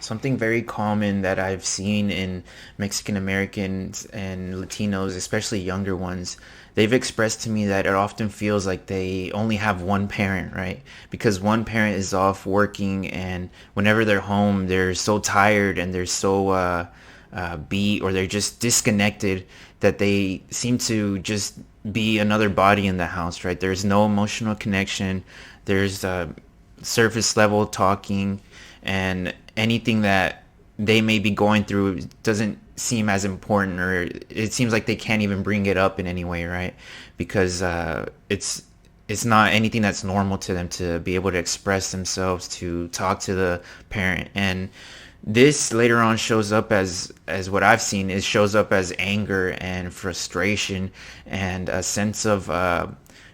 Something very common that I've seen in Mexican Americans and Latinos, especially younger ones, they've expressed to me that it often feels like they only have one parent, right? Because one parent is off working, and whenever they're home, they're so tired and they're so beat, or they're just disconnected, that they seem to just be another body in the house, right? There's no emotional connection. There's surface level talking, and anything that they may be going through doesn't seem as important, or it seems like they can't even bring it up in any way, right? Because it's not anything that's normal to them to be able to express themselves, to talk to the parent. And this later on shows up as what I've seen, it shows up as anger and frustration and a sense of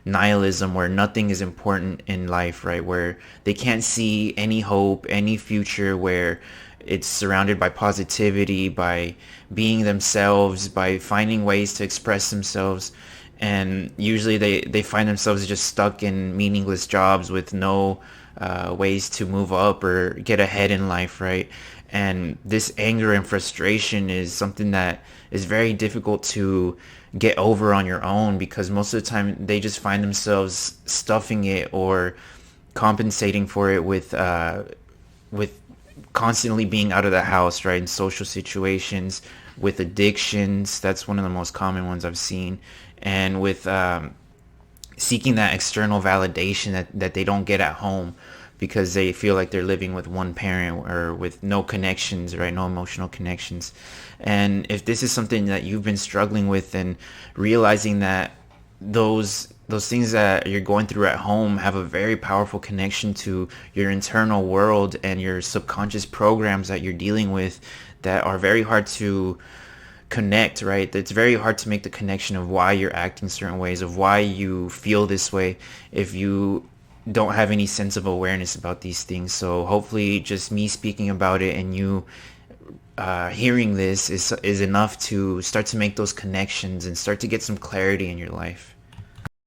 nihilism, where nothing is important in life, right? Where they can't see any hope, any future, where it's surrounded by positivity, by being themselves, by finding ways to express themselves. And usually they find themselves just stuck in meaningless jobs with no ways to move up or get ahead in life, right? And this anger and frustration is something that is very difficult to get over on your own, because most of the time they just find themselves stuffing it or compensating for it with constantly being out of the house, right? In social situations, with addictions. That's one of the most common ones I've seen. And with seeking that external validation that they don't get at home, because they feel like they're living with one parent or with no connections, right? No emotional connections. And if this is something that you've been struggling with, and realizing that those things that you're going through at home have a very powerful connection to your internal world and your subconscious programs that you're dealing with, that are very hard to connect, right? It's very hard to make the connection of why you're acting certain ways, of why you feel this way, if you don't have any sense of awareness about these things. So hopefully just me speaking about it and you hearing this is enough to start to make those connections and start to get some clarity in your life.